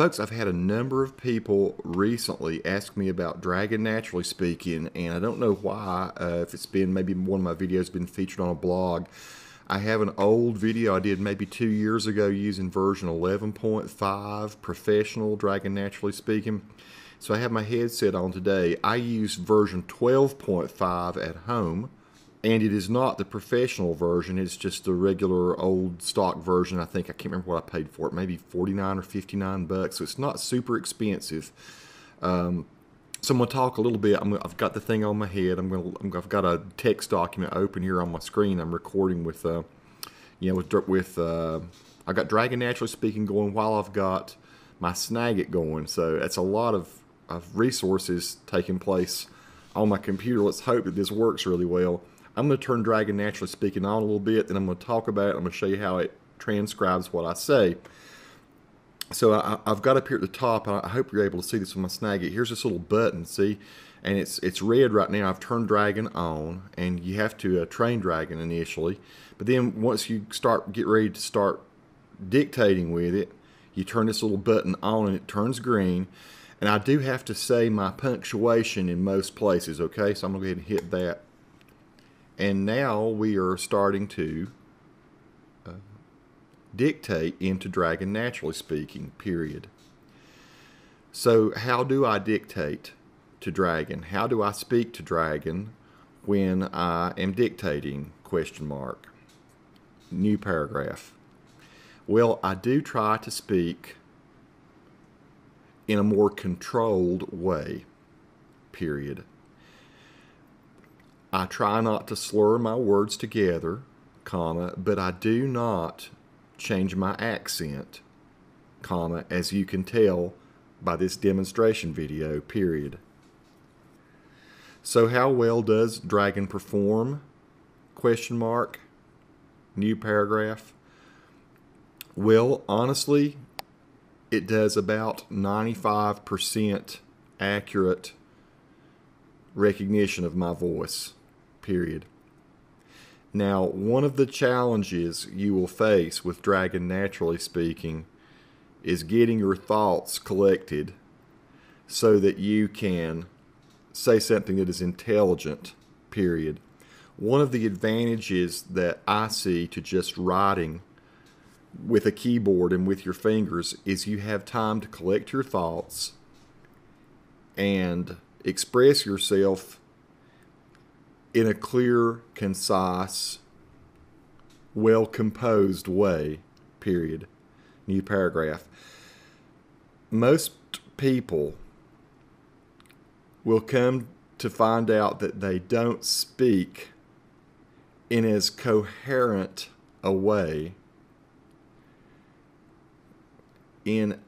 Folks, I've had a number of people recently ask me about Dragon Naturally Speaking, and I don't know why, if it's been maybe one of my videos been featured on a blog. I have an old video I did maybe 2 years ago using version 11.5 professional Dragon Naturally Speaking. So I have my headset on today. I use version 12.5 at home, and it is not the professional version. It's just the regular old stock version. I can't remember what I paid for it, maybe 49 or 59 bucks. So it's not super expensive. So I'm going to talk a little bit. I've got the thing on my head. I've got a text document open here on my screen. I'm recording with I've got Dragon Naturally Speaking going while I've got my Snagit going. So that's a lot of resources taking place on my computer. Let's hope that this works really well. I'm going to turn Dragon Naturally Speaking on a little bit, then I'm going to talk about it. I'm going to show you how it transcribes what I say. So I've got up here at the top, and I hope you're able to see this with my Snagit. Here's this little button, see? And it's red right now. I've turned Dragon on, and you have to train Dragon initially. But then once you get ready to start dictating with it, you turn this little button on, and it turns green. And I do have to say my punctuation in most places, okay? So I'm going to go ahead and hit that. And now we are starting to dictate into Dragon Naturally Speaking, period. So how do I dictate to Dragon? How do I speak to Dragon when I am dictating, question mark, new paragraph? Well, I do try to speak in a more controlled way, period. I try not to slur my words together, comma, but I do not change my accent, comma, as you can tell by this demonstration video, period. So how well does Dragon perform? Question mark, new paragraph. Well, honestly, it does about 95% accurate recognition of my voice, period. Now, one of the challenges you will face with Dragon Naturally Speaking is getting your thoughts collected so that you can say something that is intelligent, period. One of the advantages that I see to just writing with a keyboard and with your fingers is you have time to collect your thoughts and express yourself in a clear, concise, well-composed way, period. New paragraph. Most people will come to find out that they don't speak in as coherent a way, and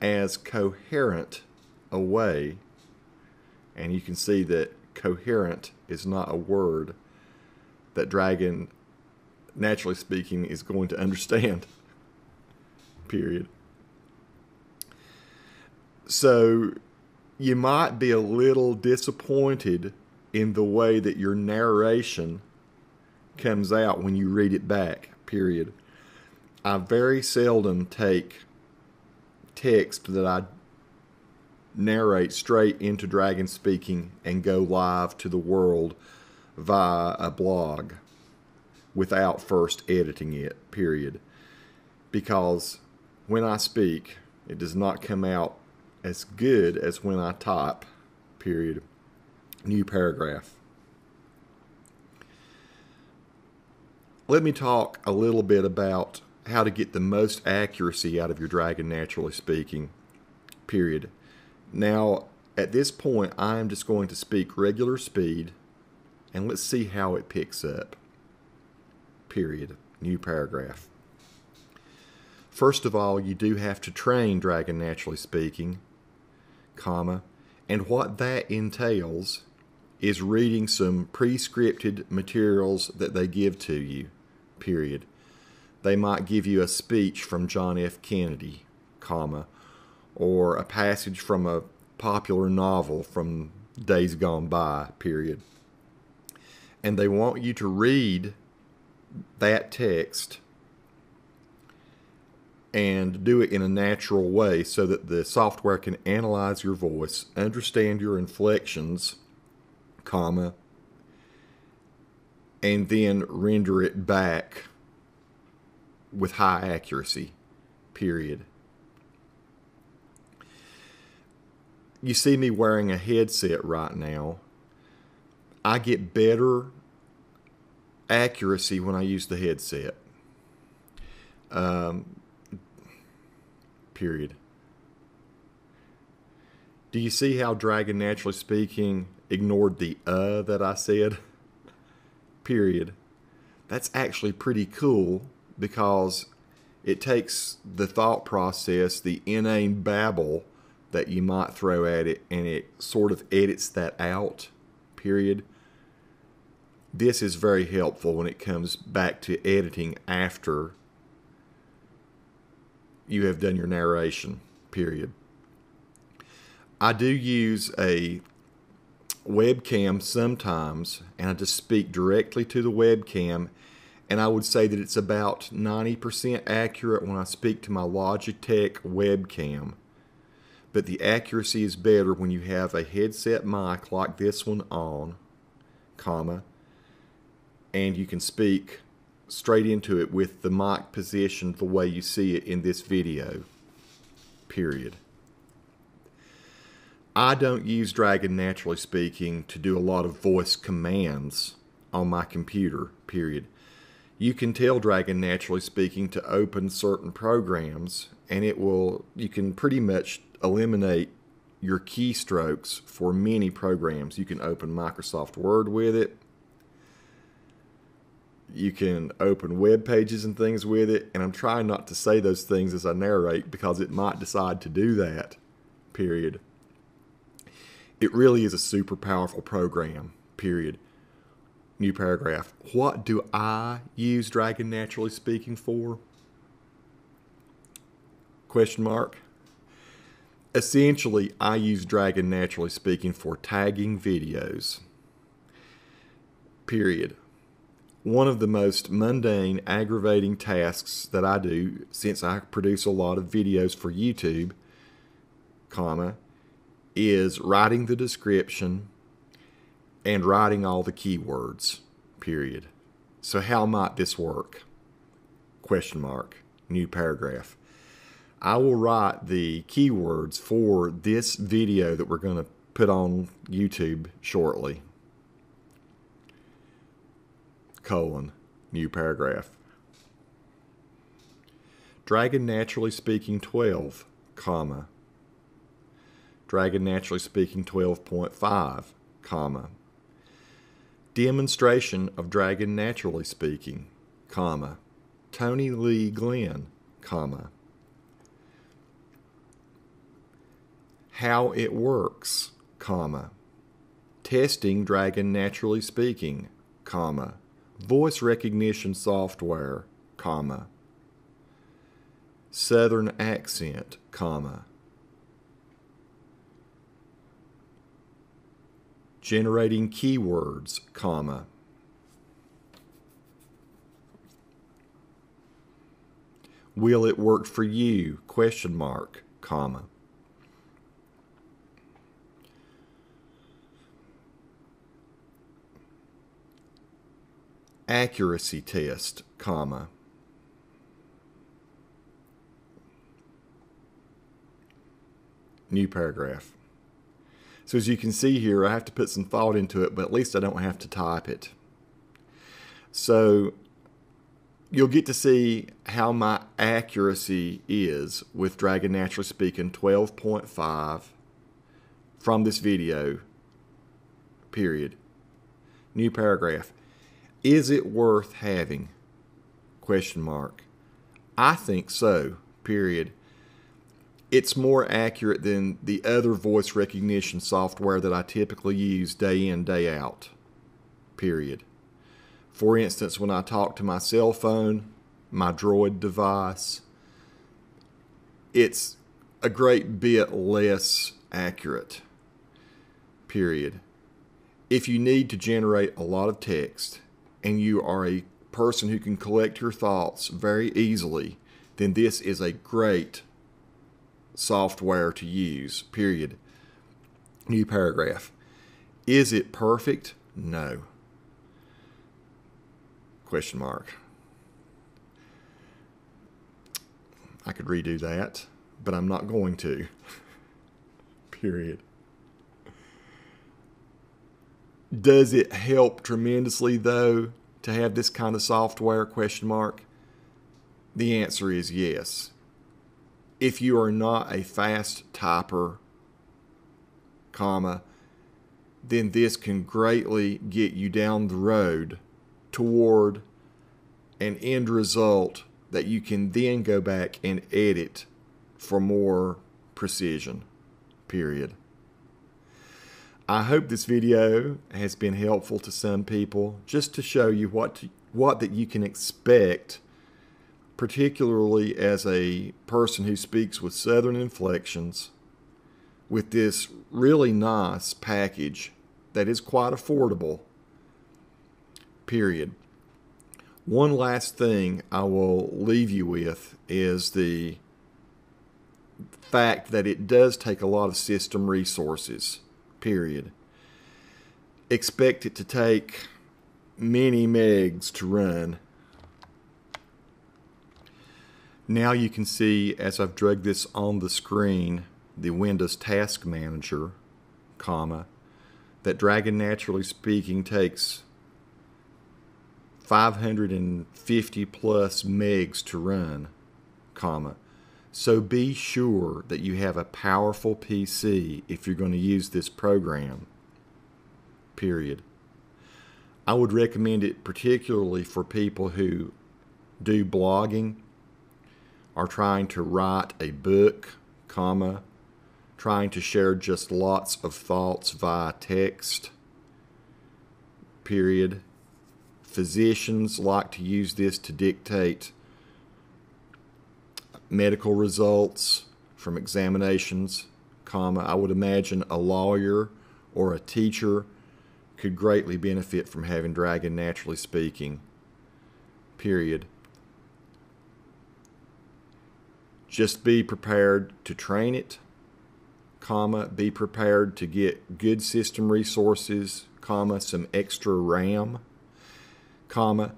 you can see that coherent is not a word that Dragon Naturally Speaking is going to understand, period. So you might be a little disappointed in the way that your narration comes out when you read it back, period. I very seldom take text that I narrate straight into Dragon Speaking and go live to the world via a blog without first editing it, period. Because when I speak, it does not come out as good as when I type, period. New paragraph. Let me talk a little bit about how to get the most accuracy out of your Dragon Naturally Speaking, period. Now, at this point, I am just going to speak regular speed, and let's see how it picks up, period. New paragraph. First of all, you do have to train Dragon Naturally Speaking, comma, and what that entails is reading some pre-scripted materials that they give to you, period. They might give you a speech from John F. Kennedy, comma, or a passage from a popular novel from days gone by, period. And they want you to read that text and do it in a natural way so that the software can analyze your voice, understand your inflections, comma, and then render it back with high accuracy, period. You see me wearing a headset right now. I get better accuracy when I use the headset. Period. Do you see how Dragon Naturally Speaking ignored the that I said? Period. That's actually pretty cool because it takes the thought process, the inane babble that you might throw at it, and it sort of edits that out, period. This is very helpful when it comes back to editing after you have done your narration, period. I do use a webcam sometimes, and I just speak directly to the webcam, and I would say that it's about 90% accurate when I speak to my Logitech webcam. But the accuracy is better when you have a headset mic like this one on, comma, and you can speak straight into it with the mic positioned the way you see it in this video, period. I don't use Dragon Naturally Speaking to do a lot of voice commands on my computer, period. You can tell Dragon Naturally Speaking to open certain programs, and you can pretty much eliminate your keystrokes for many programs. You can open Microsoft Word with it. You can open web pages and things with it, and I'm trying not to say those things as I narrate because it might decide to do that, period. It really is a super powerful program, period. New paragraph. What do I use Dragon Naturally Speaking for? Question mark. Essentially, I use Dragon Naturally Speaking for tagging videos, period. One of the most mundane, aggravating tasks that I do, since I produce a lot of videos for YouTube, comma, is writing the description and writing all the keywords, period. So how might this work? Question mark. New paragraph. I will write the keywords for this video that we're going to put on YouTube shortly. Colon, new paragraph. Dragon Naturally Speaking 12, comma. Dragon Naturally Speaking 12.5, comma. Demonstration of Dragon Naturally Speaking, comma. Tony Lee Glenn, comma. How it works, comma. Testing Dragon Naturally Speaking, comma. Voice recognition software, comma. Southern accent, comma. Generating keywords, comma. Will it work for you? Question mark, comma. Accuracy test, comma. New paragraph. So as you can see here, I have to put some thought into it, but at least I don't have to type it. So you'll get to see how my accuracy is with Dragon Naturally Speaking 12.5 from this video, period. New paragraph. Is it worth having? Question mark. I think so, period. It's more accurate than the other voice recognition software that I typically use day in, day out, period. For instance, when I talk to my cell phone, my Droid device, it's a great bit less accurate, period. If you need to generate a lot of text and you are a person who can collect your thoughts very easily, then this is a great software to use, period. New paragraph. Is it perfect? No. Question mark. I could redo that, but I'm not going to. Period. Does it help tremendously, though, to have this kind of software? Question mark. The answer is yes. If you are not a fast typer, comma, then this can greatly get you down the road toward an end result that you can then go back and edit for more precision, period. I hope this video has been helpful to some people, just to show you what that you can expect, particularly as a person who speaks with Southern inflections, with this really nice package that is quite affordable, period. One last thing I will leave you with is the fact that it does take a lot of system resources, period. Expect it to take many megs to run. Now you can see, as I've dragged this on the screen, the Windows Task Manager, comma, that Dragon NaturallySpeaking takes 550 plus megs to run, comma. So be sure that you have a powerful PC if you're going to use this program, period. I would recommend it particularly for people who do blogging, are trying to write a book, comma, trying to share just lots of thoughts via text, period. Physicians like to use this to dictate medical results from examinations, comma. I would imagine a lawyer or a teacher could greatly benefit from having Dragon NaturallySpeaking, period. Just be prepared to train it, comma, be prepared to get good system resources, comma, some extra RAM, comma,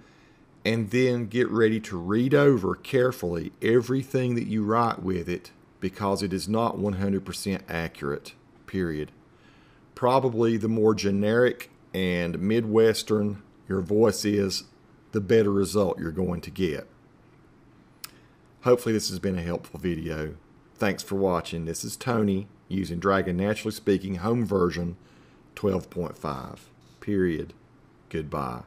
and then get ready to read over carefully everything that you write with it, because it is not 100% accurate, period. Probably the more generic and Midwestern your voice is, the better result you're going to get. Hopefully this has been a helpful video. Thanks for watching. This is Tony using Dragon NaturallySpeaking Home Version 12.5. Period. Goodbye.